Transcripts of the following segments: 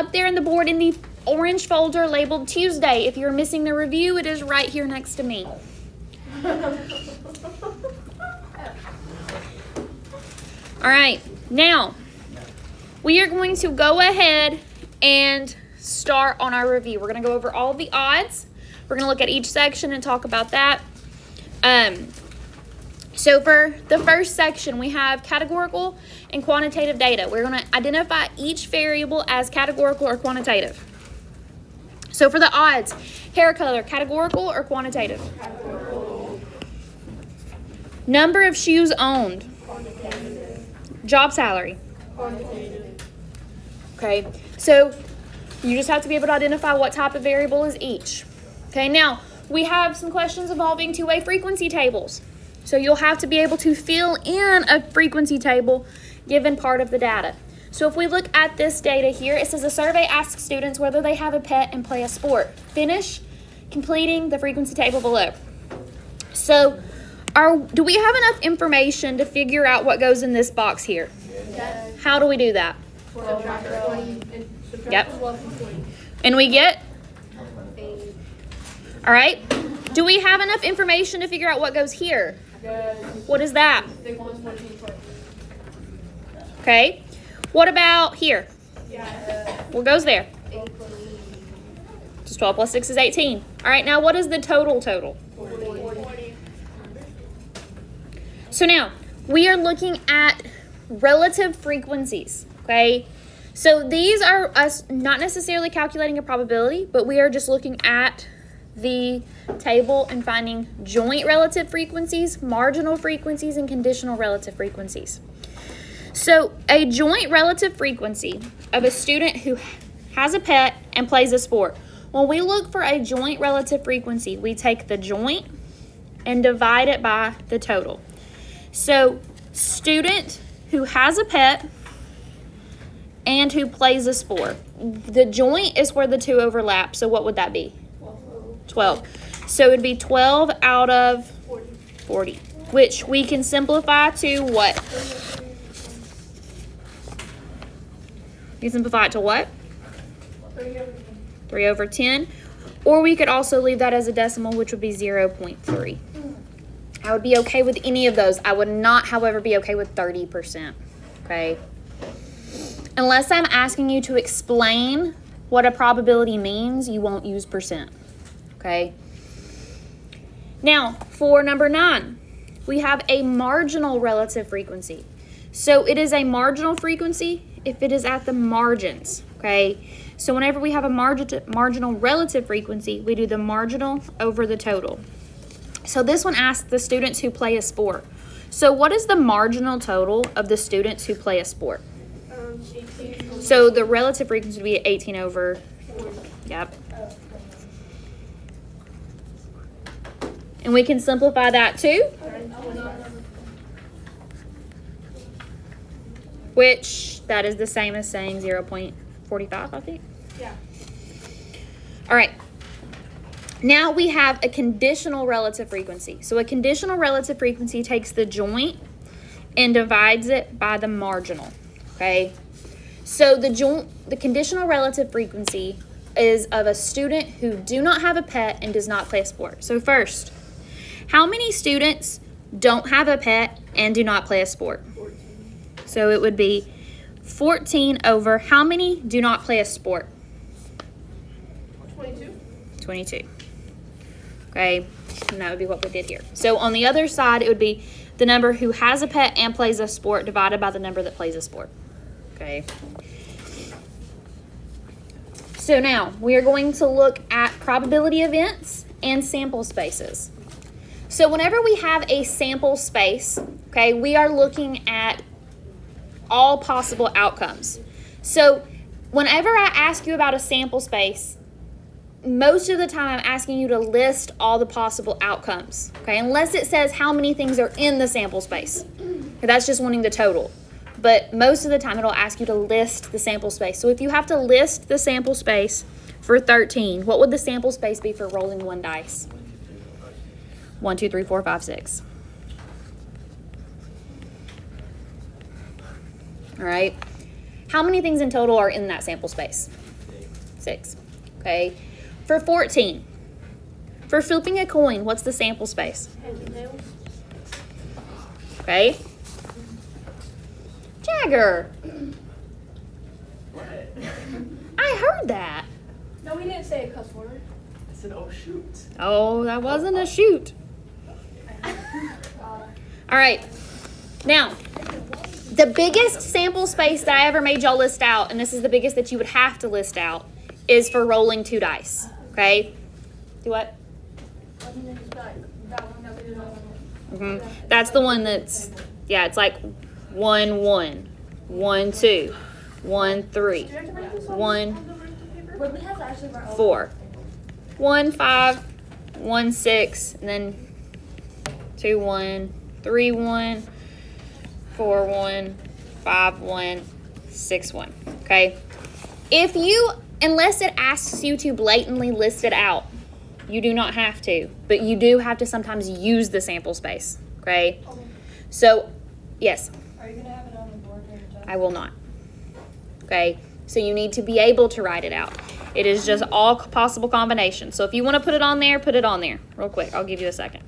Up there in the board in the orange folder labeled Tuesday. If you're missing the review, it is right here next to me. All right, now we are going to go ahead and start on our review. We're going to go over all of the odds. We're going to look at each section and talk about that. So for the first section, we have categorical and quantitative data. We're going to identify each variable as categorical or quantitative. So for the odds, hair color, categorical or quantitative? Categorical. Number of shoes owned. Quantitative. Job salary. Quantitative. Okay, so you just have to be able to identify what type of variable is each. Okay, now we have some questions involving two-way frequency tables. So you'll have to be able to fill in a frequency table given part of the data. So if we look at this data here, it says a survey asks students whether they have a pet and play a sport. Finish completing the frequency table below. So do we have enough information to figure out what goes in this box here? Yes. How do we do that? Subtract 20 and subtract Yep. 12 from 20. And we get, 8. all right, do we have enough information to figure out what goes here? Yes. What is that? 6 plus 14 is 20. Okay. What about here? Yeah. What goes there? 8 plus Just 12 plus 6 is 18. All right, now what is the total? 40. So now, we are looking at relative frequencies, okay? So these are us not necessarily calculating a probability, but we are just looking at the table and finding joint relative frequencies, marginal frequencies, and conditional relative frequencies. So a joint relative frequency of a student who has a pet and plays a sport. When we look for a joint relative frequency, we take the joint and divide it by the total. So student who has a pet and who plays a sport. The joint is where the two overlap. So what would that be? 12. So it would be 12 out of 40, which we can simplify to what? You can simplify it to what? 3 over 10. Or we could also leave that as a decimal, which would be 0.3. I would be okay with any of those. I would not, however, be okay with 30%. Okay? Unless I'm asking you to explain what a probability means, you won't use percent. Okay? Now, for number 9, we have a marginal relative frequency. So it is a marginal frequency if it is at the margins. Okay? So whenever we have a marginal relative frequency, we do the marginal over the total. So this one asks the students who play a sport. So what is the marginal total of the students who play a sport? 18. So the relative frequency would be 18 over, yep. And we can simplify that too, which that is the same as saying 0.45, I think. Yeah. All right. Now we have a conditional relative frequency. So a conditional relative frequency takes the joint and divides it by the marginal. Okay? So the conditional relative frequency is of a student who do not have a pet and does not play a sport. So first, how many students don't have a pet and do not play a sport? 14. So it would be 14 over how many do not play a sport? 22. 22. Okay, and that would be what we did here. So on the other side, it would be the number who has a pet and plays a sport divided by the number that plays a sport. Okay. So now we are going to look at probability events and sample spaces. So whenever we have a sample space, okay, we are looking at all possible outcomes. So whenever I ask you about a sample space, most of the time I'm asking you to list all the possible outcomes, okay? Unless it says how many things are in the sample space. Okay, that's just wanting the total. But most of the time it'll ask you to list the sample space. So if you have to list the sample space for 13, what would the sample space be for rolling one dice? 1, 2, 3, 4, 5, 6. All right. How many things in total are in that sample space? 6. Okay. For 14, for flipping a coin, what's the sample space? Heads and tails. Okay. Jagger, What? I heard that. No, we didn't say a cuss word. I said, oh shoot. Oh, that wasn't a shoot. All right. Now, the biggest sample space that I ever made y'all list out, and this is the biggest that you would have to list out, is for rolling 2 dice. Okay? Do what? That's the one that's, yeah, it's like 1 1, 1 2, 1 3, 1 4, 1 5, 1 6, and then 2 1, 3 1, 4 1, 5 1, 6 1. Okay? If you, unless it asks you to blatantly list it out, you do not have to, but you do have to sometimes use the sample space. Okay? So, yes. Are you gonna have it on the board during the time? I will not. Okay? So you need to be able to write it out. It is just all possible combinations. So if you want to put it on there, put it on there. Real quick. I'll give you a second.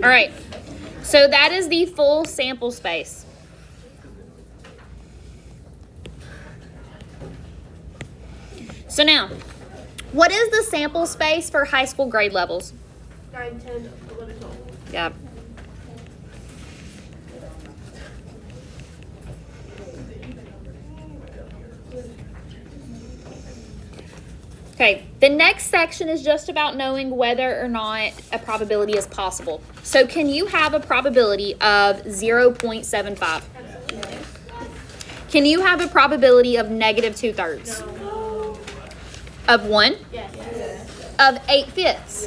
All right. So that is the full sample space. So now, what is the sample space for high school grade levels? 9, 10, 11, 12. Yep. Okay, the next section is just about knowing whether or not a probability is possible. So can you have a probability of 0.75? Can you have a probability of negative 2/3? Of 1? Yes. Of 8/5?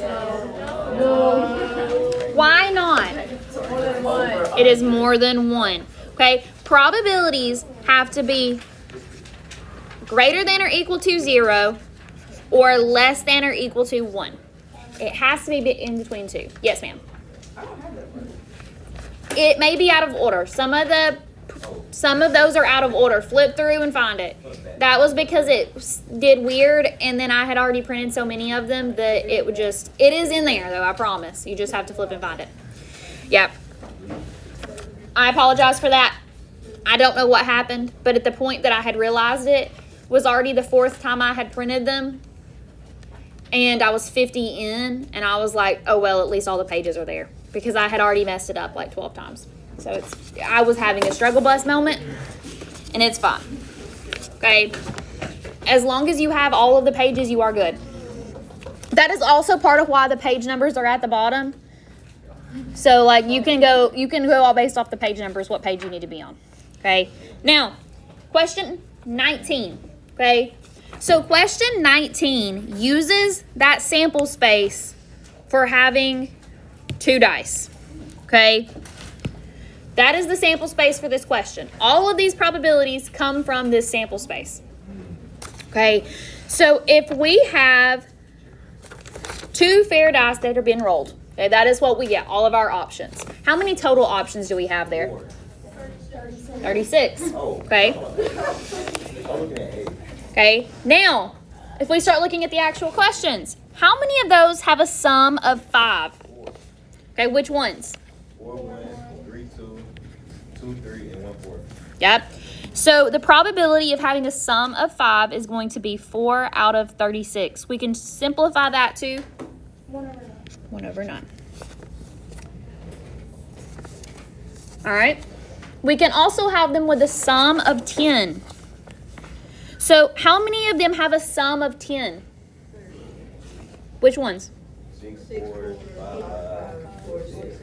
Why not? It is more than 1. Okay, probabilities have to be greater than or equal to 0 or less than or equal to 1. It has to be in between 2. Yes, ma'am. It may be out of order. Some of those are out of order. Flip through and find it. That was because it did weird, and then I had already printed so many of them that it would just, it is in there though, I promise. You just have to flip and find it. Yep. I apologize for that. I don't know what happened, but at the point that I had realized it was already the 4th time I had printed them. And I was 50 in, and I was like, oh, well, at least all the pages are there. Because I had already messed it up like 12 times. So I was having a struggle bus moment, and it's fine. Okay? As long as you have all of the pages, you are good. That is also part of why the page numbers are at the bottom. So, like, you can go all based off the page numbers, what page you need to be on. Okay? Now, question 19. Okay? So question 19 uses that sample space for having 2 dice. Okay? That is the sample space for this question. All of these probabilities come from this sample space. Okay? So if we have 2 fair dice that are being rolled, okay, that is what we get, all of our options. How many total options do we have there? 36. Okay? Okay, now, if we start looking at the actual questions, how many of those have a sum of 5? Okay, which ones? 4 1, 3 2, 2 3, and 1 4. Yep. So the probability of having a sum of 5 is going to be 4 out of 36. We can simplify that to 1 over 9. All right. We can also have them with a sum of 10. So how many of them have a sum of 10? Which ones? 6 4 5 4 6.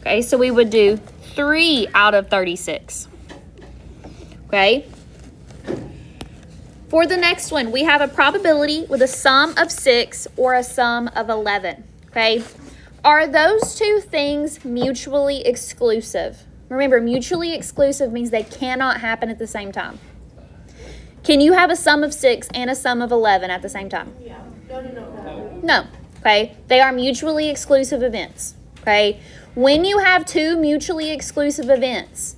Okay, so we would do 3 out of 36. Okay? For the next one, we have a probability with a sum of 6 or a sum of 11. Okay? Are those two things mutually exclusive? Remember, mutually exclusive means they cannot happen at the same time. Can you have a sum of 6 and a sum of 11 at the same time? Yeah. No. No. Okay? They are mutually exclusive events. Okay? When you have two mutually exclusive events,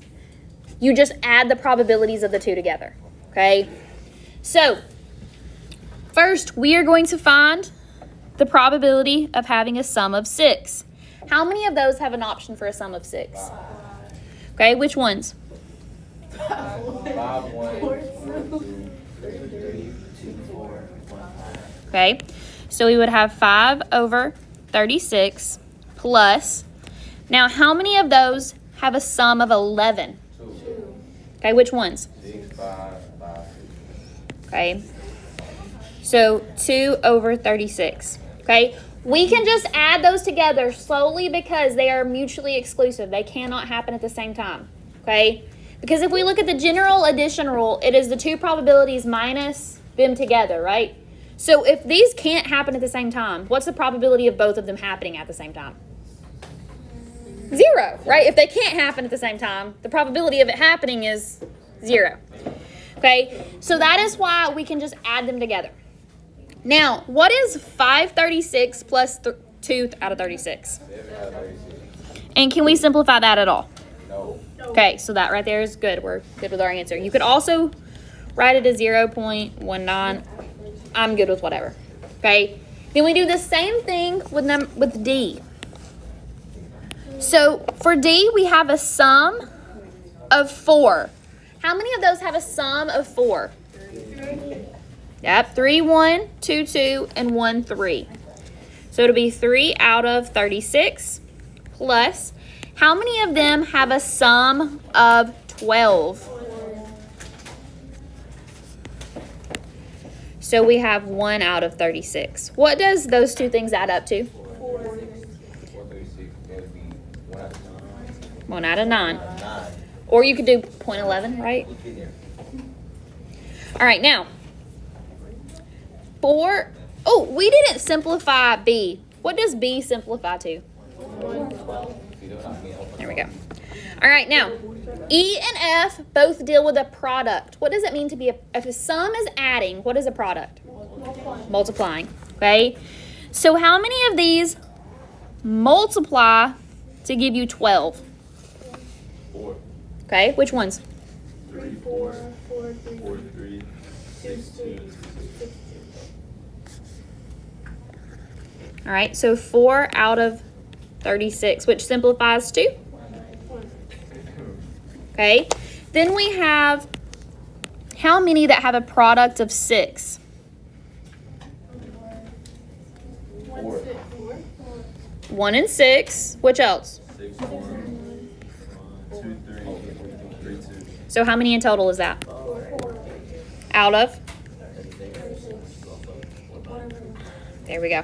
you just add the probabilities of the two together. Okay? So, first, we are going to find the probability of having a sum of 6. How many of those have an option for a sum of 6? Okay, which ones? 5, 1, 4, 2, 3, 2, 4, 1, 5. Okay, so we would have 5 over 36 plus. Now, how many of those have a sum of 11? 2, Okay, which ones? 6, 5, 5, 6. Okay, so 2 over 36. Okay, we can just add those together slowly because they are mutually exclusive. They cannot happen at the same time. Okay, because if we look at the general addition rule, it is the two probabilities minus them together, right? So if these can't happen at the same time, what's the probability of both of them happening at the same time? 0, right? If they can't happen at the same time, the probability of it happening is 0. Okay, so that is why we can just add them together. Now, what is 536 plus 2 out of 36? 7 out of 36. And can we simplify that at all? No. Okay, so that right there is good. We're good with our answer. You could also write it as 0.19. I'm good with whatever. Okay, then we do the same thing with D. So for D, we have a sum of 4. How many of those have a sum of 4? Yep, 3, 1, 2, 2, and 1, 3. So it'll be 3 out of 36 plus. How many of them have a sum of 12? So we have 1 out of 36. What does those two things add up to? 436. That would be 1 out of 9. 1 out of 9. 9. Or you could do 0.11, right? Look in there. All right, now. 4. Oh, we didn't simplify B. What does B simplify to? See, they're not being open. There we go. All right, now. E and F both deal with a product. What does it mean to be if a sum is adding, what is a product? Multiplying. Okay? So how many of these multiply to give you 12? 4, Okay, which ones? 3, 4, 3, 4, 3, 6, 2, 6. All right, so 4 out of 36, which simplifies to? Okay, then we have how many that have a product of 6? 4, 1 and 6. Which else? 6, 1, 2, 3, 3, 2. So how many in total is that? Out of? There we go.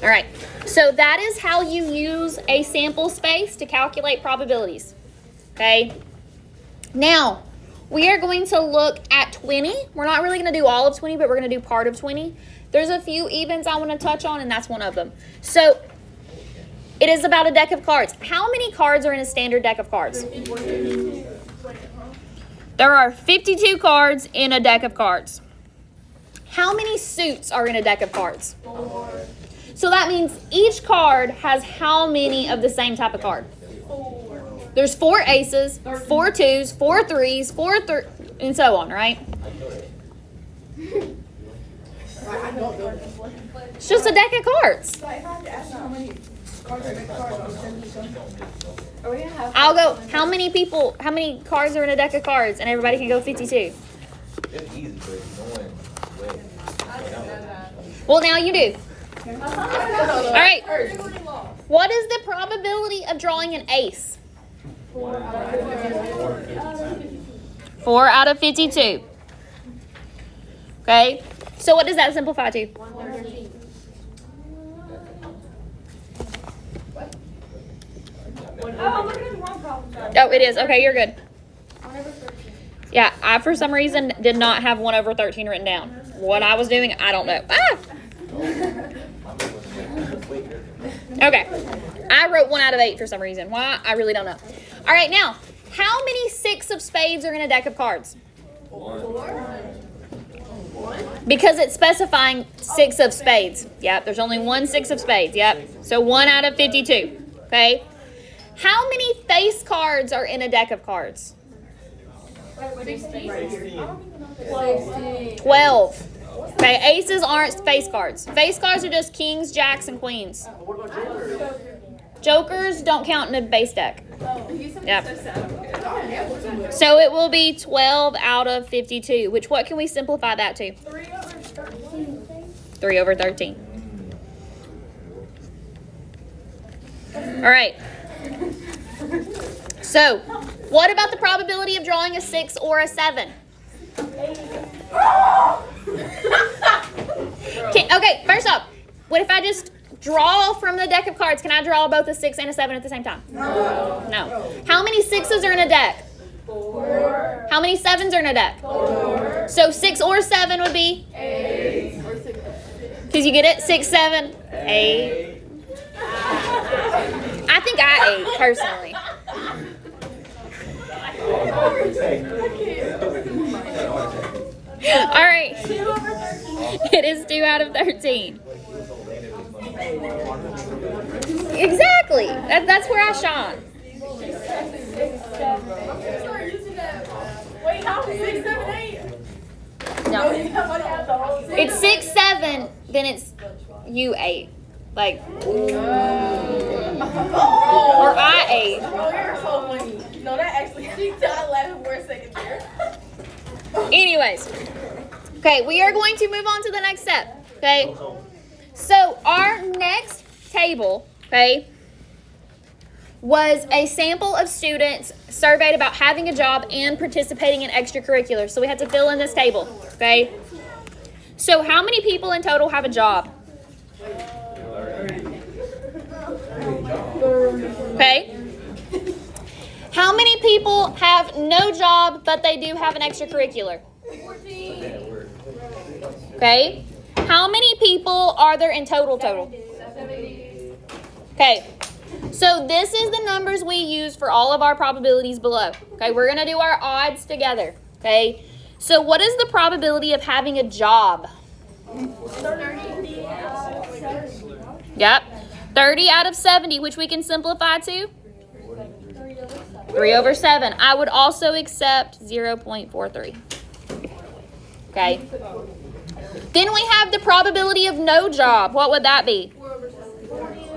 All right, so that is how you use a sample space to calculate probabilities. Okay, now we are going to look at 20. We're not really going to do all of 20, but we're going to do part of 20. There's a few evens I want to touch on, and that's one of them. So it is about a deck of cards. How many cards are in a standard deck of cards? There are 52 cards in a deck of cards. How many suits are in a deck of cards? 4. So that means each card has how many of the same type of card? 4. There's 4 aces, 4 2s, 4 3s, 4 and so on, right? It's just a deck of cards. If I had to ask how many cards are in the card, I'll send you some. Are we gonna have? I'll go, how many cards are in a deck of cards? And everybody can go 52. It's easy, but knowing when. Well, now you do. All right. Everybody lost. What is the probability of drawing an ace? 4 out of 52. 4 out of 52. Okay. So what does that simplify to? 113. Oh, look at wrong problem child. Oh, it is. Okay, you're good. 1 over 13. Yeah, I for some reason did not have 1 over 13 written down. What I was doing, I don't know. Ah! Okay. I wrote 1 out of 8 for some reason. Why? I really don't know. All right, now, how many 6 of spades are in a deck of cards? 4. Because it's specifying 6 of spades. Yep, there's only 1 6 of spades. Yep. So 1 out of 52. Okay. How many face cards are in a deck of cards? 12. Okay, aces aren't face cards. Face cards are just kings, jacks, and queens. What about Jokers? Jokers don't count in a base deck. Yep. So it will be 12 out of 52, which what can we simplify that to? 3 over 13. 3 over 13. All right. So, what about the probability of drawing a 6 or a 7? Okay, first up, what if I just draw from the deck of cards? Can I draw both a 6 and a 7 at the same time? No. How many 6s are in a deck? 4. How many 7s are in a deck? 4. So 6 or 7 would be? 8. Because you get it? 6, 7, 8. I think I ate, personally. All right. 2 over 13. It is 2 out of 13. Exactly. That's where I shine. Wait, how is 6, 7, 8? No. Somebody has the whole thing. It's 6, 7, then it's you 8. Like, or I 8. Oh, you're so funny. No, that actually, she died laughing for a second there. Anyways. Okay, we are going to move on to the next step. Okay. So our next table, okay, was a sample of students surveyed about having a job and participating in extracurriculars. So we had to fill in this table, okay? So how many people in total have a job? Okay. How many people have no job, but they do have an extracurricular? 14. Okay. How many people are there in total? 70. Okay. So this is the numbers we use for all of our probabilities below. Okay, we're going to do our odds together. Okay. So what is the probability of having a job? 30 out of 70. Yep. 30 out of 70, which we can simplify to 3 over 7. I would also accept 0.43. Okay. Then we have the probability of no job. What would that be? 4 over 70.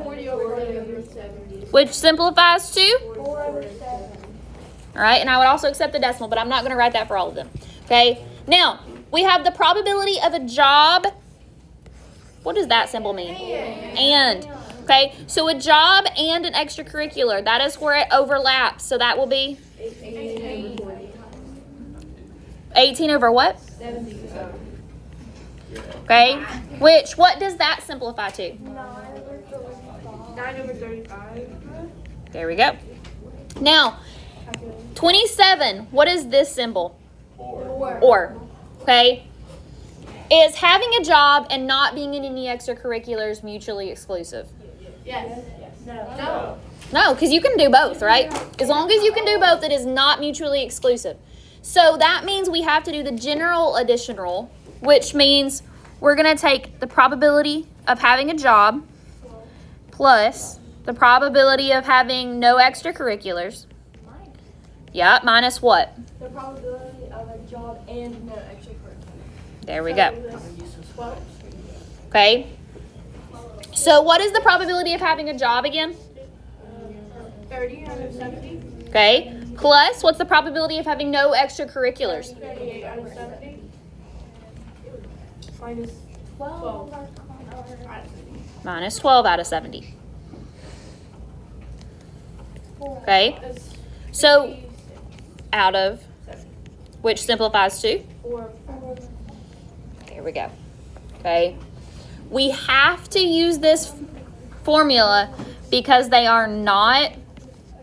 40 over 70. Which simplifies to? 4 over 7. All right, and I would also accept the decimal, but I'm not going to write that for all of them. Okay. Now, we have the probability of a job. What does that symbol mean? And. Okay, so a job and an extracurricular, that is where it overlaps. So that will be 18 over what? 70. Okay, which, what does that simplify to? 9 over 35. There we go. Now, 27, what is this symbol? Or. Okay, is having a job and not being in any extracurriculars mutually exclusive? Yes. No. No, because you can do both, right? As long as you can do both, it is not mutually exclusive. So that means we have to do the general addition rule, which means we're going to take the probability of having a job plus the probability of having no extracurriculars. Yeah, minus what? The probability of a job and no extracurricular. There we go. 12. Okay. So what is the probability of having a job again? 30 out of 70. Okay. Plus, what's the probability of having no extracurriculars? 38 out of 70. Minus 12. Minus 12 out of 70. Okay. So, out of, which simplifies to? 4. There we go. Okay. We have to use this formula because they are not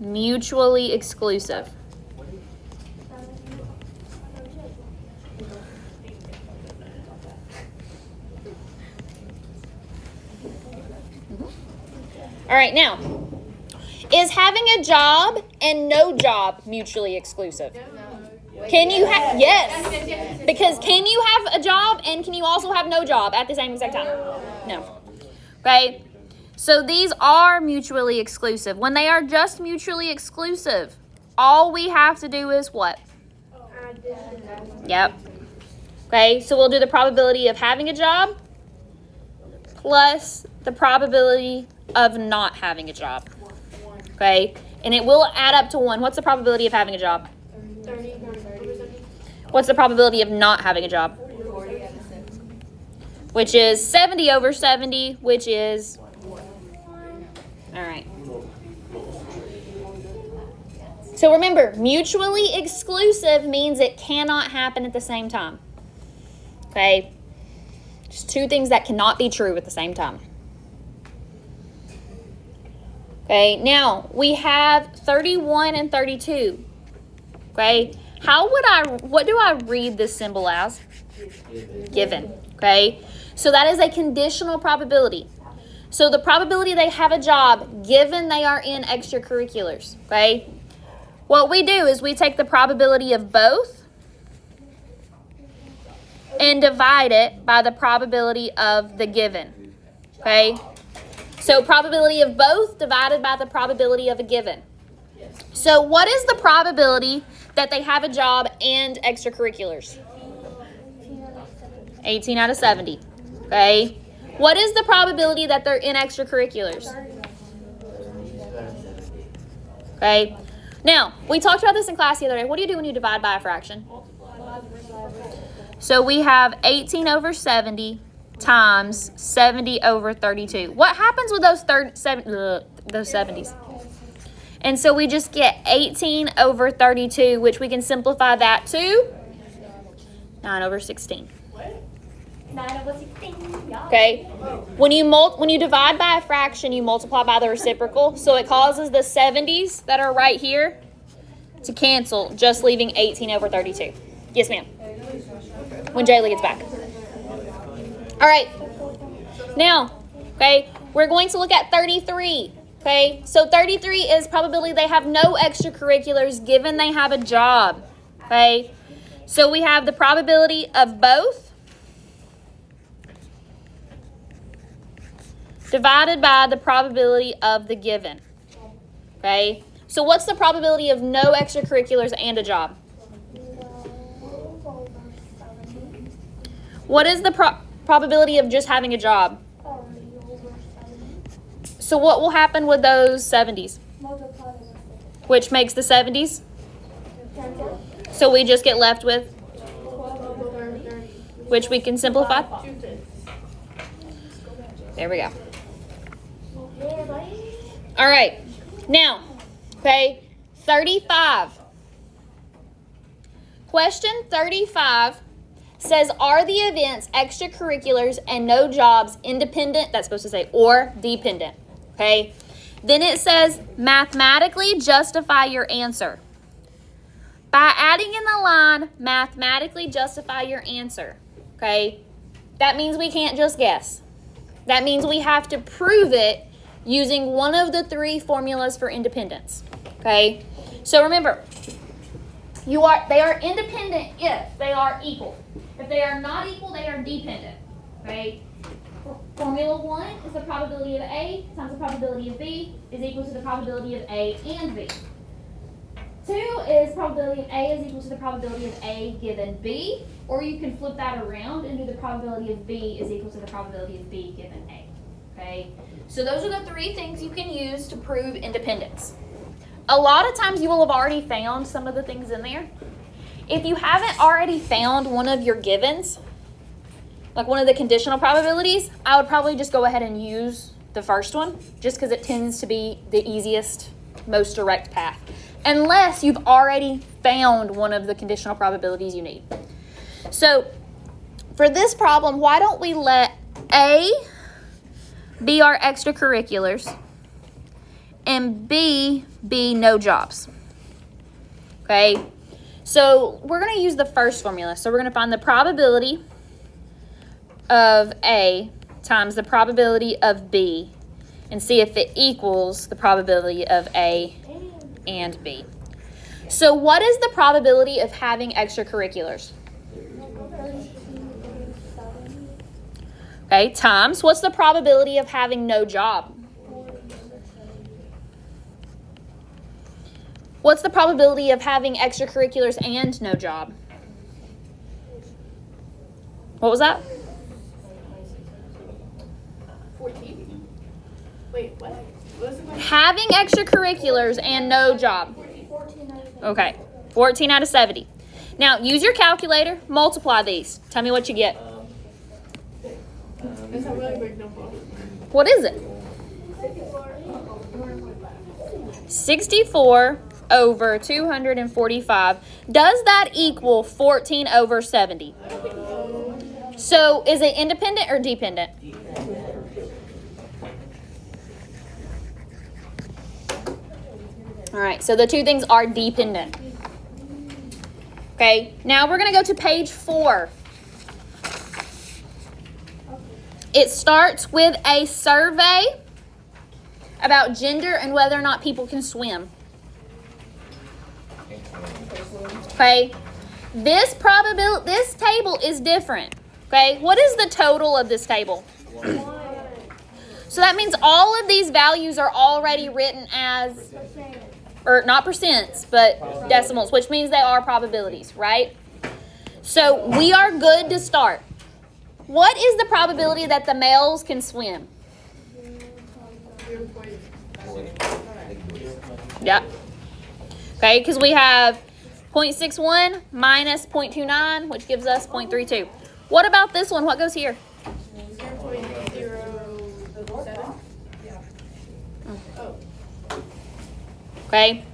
mutually exclusive. All right, now, is having a job and no job mutually exclusive? Can you have, yes, because can you have a job and can you also have no job at the same exact time? No. Okay, so these are mutually exclusive. When they are just mutually exclusive, all we have to do is what? Yep. Okay, so we'll do the probability of having a job plus the probability of not having a job. Okay, and it will add up to 1. What's the probability of having a job? 30. What's the probability of not having a job? 40. Which is 70 over 70, which is, all right. So remember, mutually exclusive means it cannot happen at the same time. Okay? Just 2 things that cannot be true at the same time. Okay, now we have 31 and 32. Okay, what do I read this symbol as? Given. Okay, so that is a conditional probability. So the probability they have a job given they are in extracurriculars. Okay, what we do is we take the probability of both and divide it by the probability of the given. Okay, so probability of both divided by the probability of a given. So what is the probability that they have a job and extracurriculars? 18 out of 70. Okay. What is the probability that they're in extracurriculars? Okay. Now, we talked about this in class the other day. What do you do when you divide by a fraction? So we have 18 over 70 times 70 over 32. What happens with those 70s? And so we just get 18 over 32, which we can simplify that to 9 over 16. 9 over 16. Okay? When you divide by a fraction, you multiply by the reciprocal. So it causes the 70s that are right here to cancel, just leaving 18 over 32. Yes, ma'am. When Jaylee gets back. All right. Now, okay, we're going to look at 33. Okay, so 33 is probability they have no extracurriculars given they have a job. Okay, so we have the probability of both divided by the probability of the given. Okay, so what's the probability of no extracurriculars and a job? What is the probability of just having a job? So what will happen with those 70s? Which makes the 70s? So we just get left with, which we can simplify. There we go. All right. Now, okay, 35. Question 35 says, are the events extracurriculars and no jobs independent, that's supposed to say, or dependent? Okay, then it says mathematically justify your answer. By adding in the line, mathematically justify your answer. Okay, that means we can't just guess. That means we have to prove it using one of the 3 formulas for independence. Okay, so remember, they are independent if they are equal. If they are not equal, they are dependent. Okay. Formula 1 is the probability of A times the probability of B is equal to the probability of A and B. 2 is probability of A is equal to the probability of A given B, or you can flip that around and do the probability of B is equal to the probability of B given A. Okay, so those are the 3 things you can use to prove independence. A lot of times you will have already found some of the things in there. If you haven't already found one of your givens, like one of the conditional probabilities, I would probably just go ahead and use the first one, just because it tends to be the easiest, most direct path, unless you've already found one of the conditional probabilities you need. So for this problem, why don't we let A be our extracurriculars and B, no jobs. Okay, so we're going to use the first formula. So we're going to find the probability of A times the probability of B and see if it equals the probability of A and B. So what is the probability of having extracurriculars? Okay, times what's the probability of having no job? What's the probability of having extracurriculars and no job? What was that? 14? Wait, what? What was the question? Having extracurriculars and no job. Okay, 14 out of 70. Now, use your calculator, multiply these. Tell me what you get. That's a really big number. What is it? 64 over 245. Does that equal 14 over 70? So, is it independent or dependent? All right, so the two things are dependent. Okay, now we're going to go to page 4. It starts with a survey about gender and whether or not people can swim. Okay, this table is different. Okay, what is the total of this table? So that means all of these values are already written as, or not percents, but decimals, which means they are probabilities, right? So we are good to start. What is the probability that the males can swim? Yeah. Okay, because we have 0.61 minus 0.29, which gives us 0.32. What about this one? What goes here? 0.07? Okay.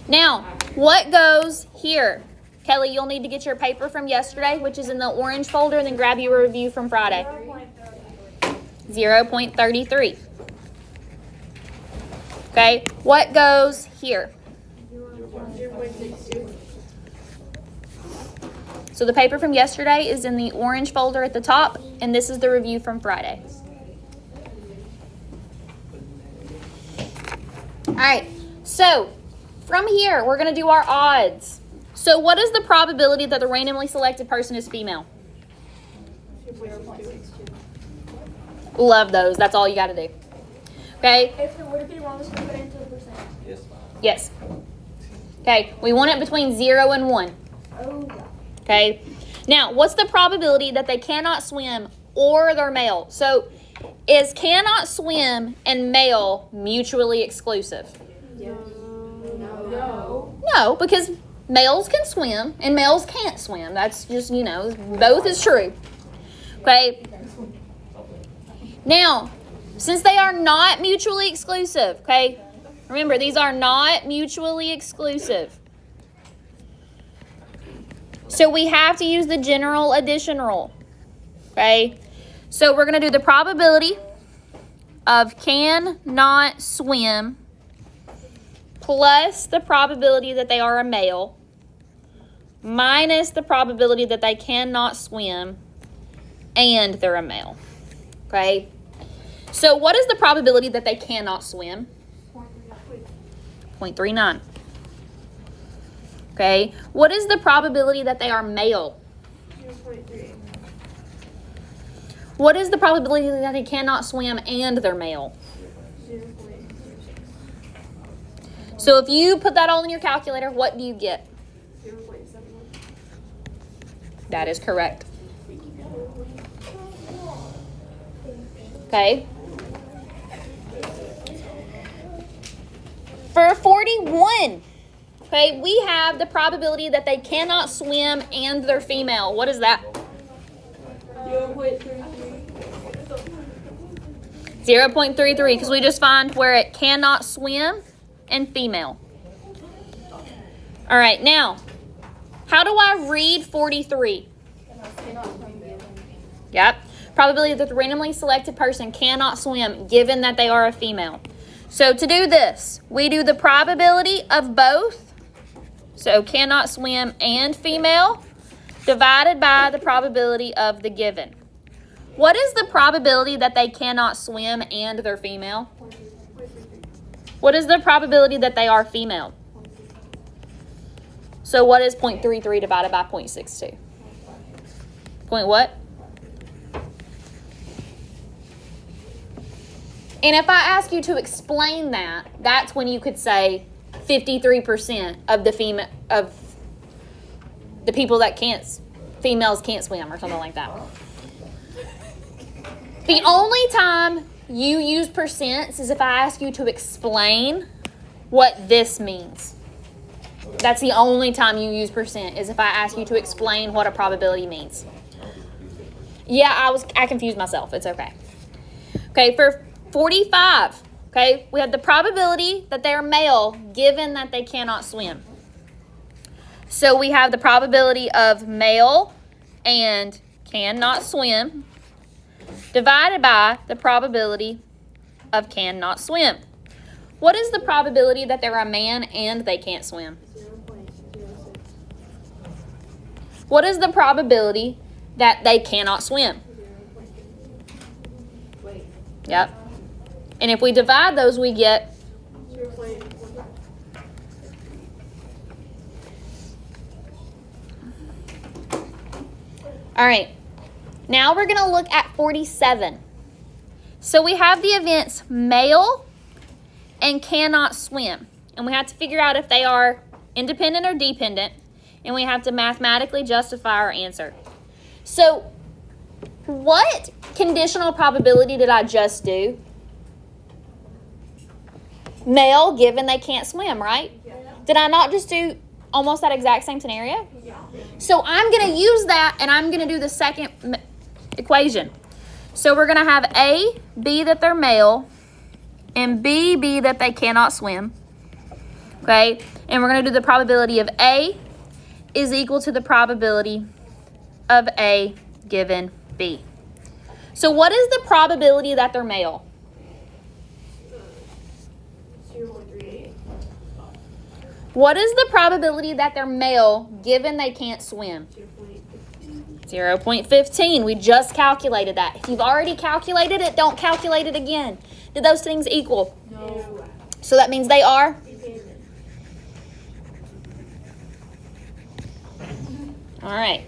Now, what goes here? Kelly, you'll need to get your paper from yesterday, which is in the orange folder, and then grab your review from Friday. 0.33. Okay, what goes here? 0.62. So the paper from yesterday is in the orange folder at the top, and this is the review from Friday. All right, so from here, we're going to do our odds. So what is the probability that the randomly selected person is female? 0.62. Love those. That's all you got to do. Okay? If it would be wrong, let's put it into the percent. Yes. Yes. Okay, we want it between 0 and 1. Oh, yeah. Okay? Now, what's the probability that they cannot swim or they're male? So, is cannot swim and male mutually exclusive? No. No, because males can swim and males can't swim. That's just, both is true. Okay? Now, since they are not mutually exclusive, okay? Remember, these are not mutually exclusive. So we have to use the general addition rule, okay? So we're going to do the probability of cannot swim plus the probability that they are a male minus the probability that they cannot swim and they're a male, okay? So what is the probability that they cannot swim? 0.39. Okay, what is the probability that they are male? 0.3. What is the probability that they cannot swim and they're male? 0.06. So if you put that all in your calculator, what do you get? 0.71. That is correct. Okay. For 41, okay, we have the probability that they cannot swim and they're female. What is that? 0.33, because we just find where it cannot swim and female. All right, now, how do I read 43? Yep. Probability that the randomly selected person cannot swim given that they are a female. So to do this, we do the probability of both, so cannot swim and female, divided by the probability of the given. What is the probability that they cannot swim and they're female? What is the probability that they are female? So what is 0.33 divided by 0.62? Point what? And if I ask you to explain that, that's when you could say 53% of the people that females can't swim or something like that. The only time you use percents is if I ask you to explain what this means. That's the only time you use percent, is if I ask you to explain what a probability means. Yeah, I confused myself. It's okay. Okay, for 45, okay, we have the probability that they're male given that they cannot swim. So we have the probability of male and cannot swim divided by the probability of cannot swim. What is the probability that they're a man and they can't swim? 0.06. What is the probability that they cannot swim? 0.2. Wait. Yep. And if we divide those, we get 0.15. all right. Now we're going to look at 47. So we have the events male and cannot swim. And we have to figure out if they are independent or dependent. And we have to mathematically justify our answer. So what conditional probability did I just do? Male given they can't swim, right? Yeah. Did I not just do almost that exact same scenario? So I'm going to use that and I'm going to do the second equation. So we're going to have A, B that they're male, and B that they cannot swim. Okay? And we're going to do the probability of A is equal to the probability of A given B. So what is the probability that they're male? 0.38. What is the probability that they're male given they can't swim? 0.15. We just calculated that. If you've already calculated it, don't calculate it again. Did those things equal? No. So that means they are? Dependent. All right.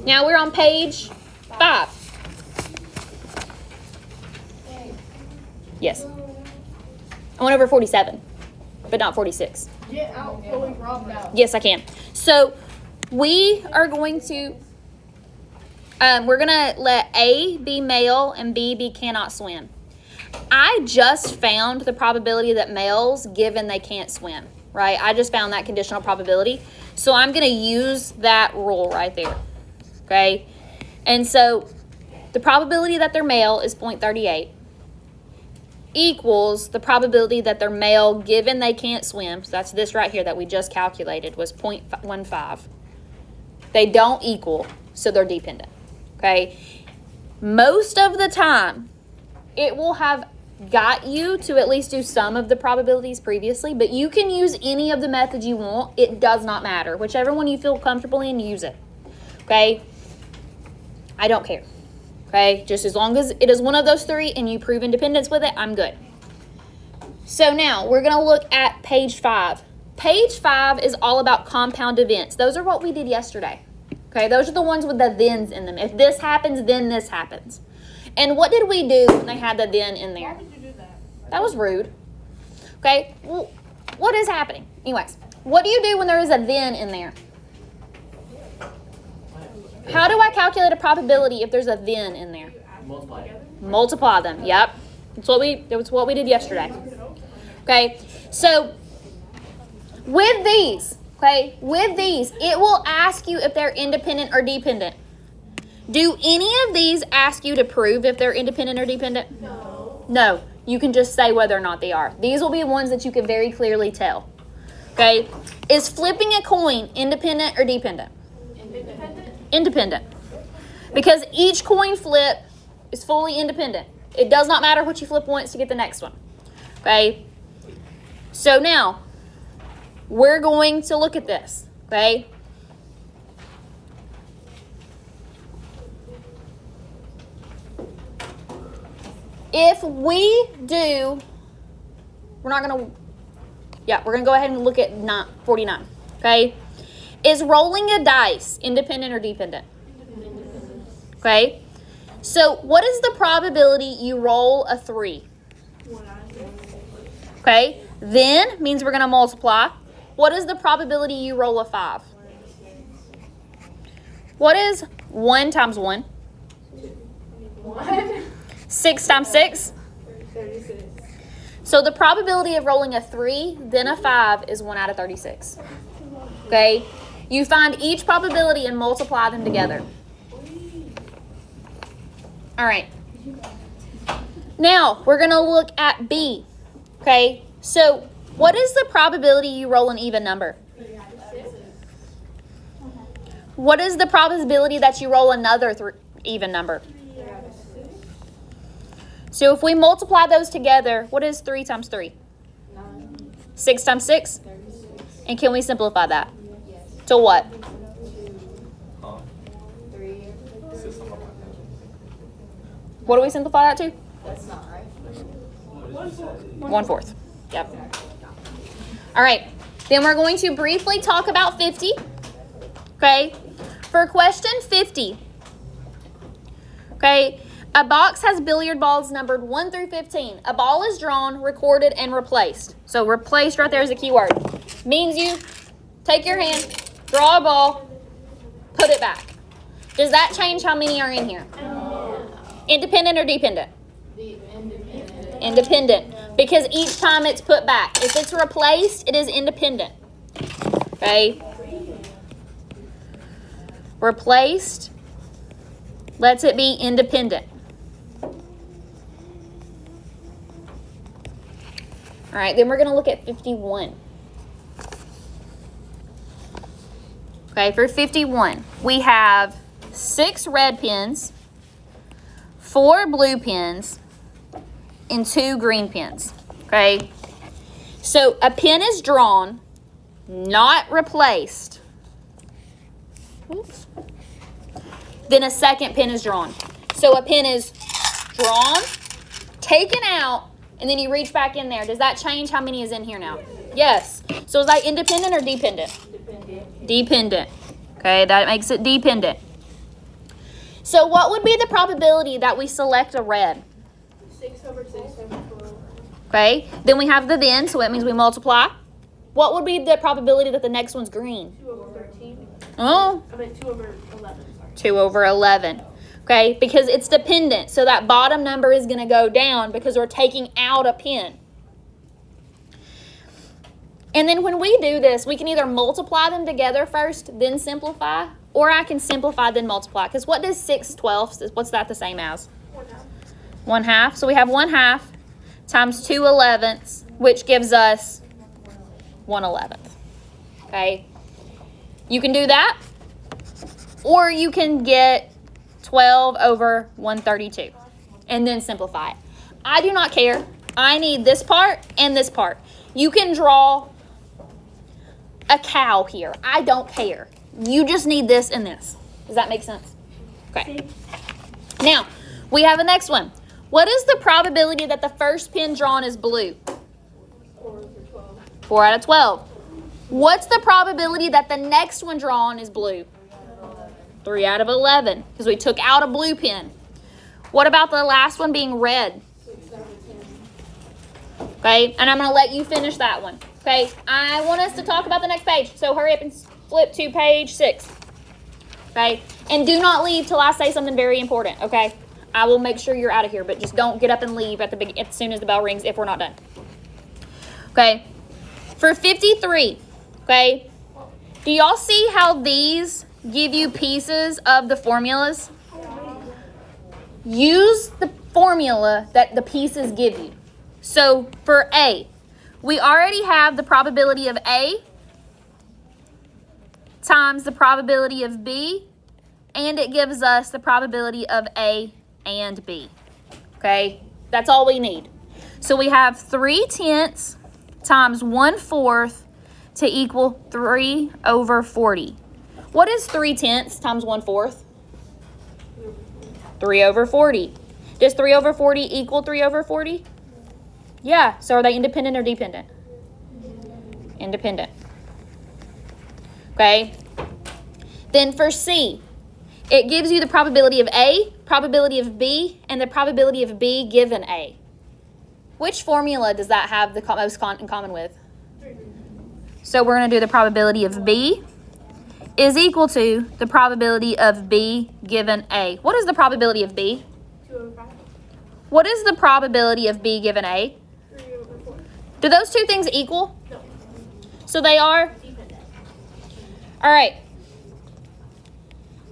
Now we're on page 5. Yes. I went over 47, but not 46. Get out, Chloe, Rob now. Yes, I can. So we are going to, we're going to let A be male and B be cannot swim. I just found the probability that males, given they can't swim, right? I just found that conditional probability. So I'm going to use that rule right there, okay? And so the probability that they're male is 0.38 equals the probability that they're male given they can't swim. So that's this right here that we just calculated was 0.15. They don't equal, so they're dependent, okay? Most of the time, it will have got you to at least do some of the probabilities previously, but you can use any of the methods you want. It does not matter. Whichever one you feel comfortable in, use it, okay? I don't care, okay? Just as long as it is one of those three and you prove independence with it, I'm good. So now we're going to look at page 5. Page 5 is all about compound events. Those are what we did yesterday, okay? Those are the ones with the thens in them. If this happens, then this happens. And what did we do when they had the then in there? Why would you do that? That was rude. Okay, well, what is happening? Anyways, what do you do when there is a then in there? How do I calculate a probability if there's a then in there? Multiply. Multiply them. Yep. That's what we did yesterday. Okay, so with these, it will ask you if they're independent or dependent. Do any of these ask you to prove if they're independent or dependent? No. No. You can just say whether or not they are. These will be ones that you can very clearly tell. Okay? Is flipping a coin independent or dependent? Independent. Independent. Because each coin flip is fully independent. It does not matter what you flip once to get the next one. Okay? So now, we're going to look at this. Okay? If we do, we're going to go ahead and look at 49. Okay? Is rolling a dice independent or dependent? Okay? So, what is the probability you roll a 3? Okay? Then means we're going to multiply. What is the probability you roll a 5? What is 1 times 1? 1. 6 times 6? 36. So the probability of rolling a 3, then a 5 is 1 out of 36. Okay? You find each probability and multiply them together. All right. Now, we're going to look at B. Okay? So, what is the probability you roll an even number? What is the probability that you roll another even number? So, if we multiply those together, what is 3 times 3? 6 times 6? And can we simplify that? To what? What do we simplify that to? That's not right. 1/4. Yep. All right. Then we're going to briefly talk about 50. Okay. For question 50. Okay. A box has billiard balls numbered 1 through 15. A ball is drawn, recorded, and replaced. So replaced right there is a key word. Means you take your hand, draw a ball, put it back. Does that change how many are in here? Independent or dependent? Independent. Because each time it's put back. If it's replaced, it is independent. Okay? Replaced lets it be independent. All right, then we're going to look at 51. Okay, for 51, we have 6 red pins, 4 blue pins, and 2 green pins. Okay, so a pin is drawn, not replaced. Oops. Then a second pin is drawn. So a pin is drawn, taken out, and then you reach back in there. Does that change how many is in here now? Yes. So is that independent or dependent? Dependent. Okay, that makes it dependent. So what would be the probability that we select a red? 6 over 6 over 12. Okay, then we have the then, so that means we multiply. What would be the probability that the next one's green? 2 over 13. Oh, I meant 2 over 11, sorry. 2 over 11. Okay, because it's dependent. So that bottom number is going to go down because we're taking out a pin. And then when we do this, we can either multiply them together first, then simplify, or I can simplify, then multiply. Because what does 6/12, what's that the same as? 1/2. So we have 1/2 times 2/11, which gives us 1/11. Okay. You can do that, or you can get 12 over 132 and then simplify it. I do not care. I need this part and this part. You can draw a cow here. I don't care. You just need this and this. Does that make sense? Okay. Now, we have the next one. What is the probability that the first pin drawn is blue? 4 over 12. 4 out of 12. What's the probability that the next one drawn is blue? 3 out of 11, because we took out a blue pin. What about the last one being red? 6 over 10. Okay, and I'm going to let you finish that one. Okay, I want us to talk about the next page, so hurry up and flip to page 6. Okay, and do not leave till I say something very important, okay? I will make sure you're out of here, but just don't get up and leave as soon as the bell rings if we're not done. Okay, for 53, okay, do y'all see how these give you pieces of the formulas? Use the formula that the pieces give you. So for A, we already have the probability of A times the probability of B, and it gives us the probability of A and B. Okay? That's all we need. So we have 3/10 times 1/4 to equal 3/40. What is 3/10 times 1/4? 3/40. Does 3/40 equal 3/40? Yeah. So are they independent or dependent? Independent. Okay. Then for C, it gives you the probability of A, probability of B, and the probability of B given A. Which formula does that have the most in common with? So we're going to do the probability of B is equal to the probability of B given A. What is the probability of B? 2/5. What is the probability of B given A? 3/4. Do those two things equal? No. So they are? Dependent. All right.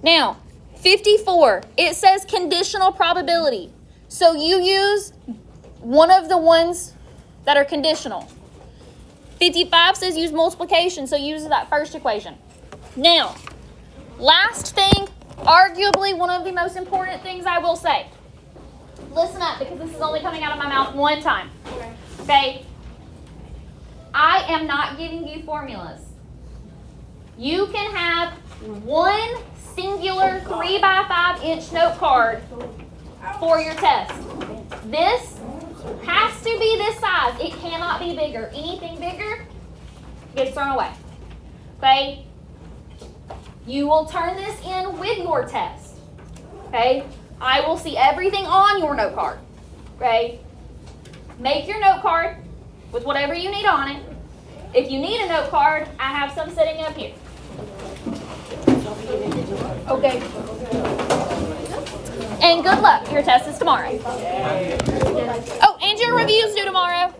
Now, 54, it says conditional probability. So you use one of the ones that are conditional. 55 says use multiplication, so use that first equation. Now, last thing, arguably one of the most important things I will say. Listen up, because this is only coming out of my mouth one time. Okay. Okay? I am not giving you formulas. You can have one singular 3x5 inch note card for your test. This has to be this size. It cannot be bigger. Anything bigger gets thrown away. Okay? You will turn this in with your test. Okay? I will see everything on your note card. Okay? Make your note card with whatever you need on it. If you need a note card, I have some sitting up here. Okay. And good luck. Your test is tomorrow. Oh, and your review's due tomorrow.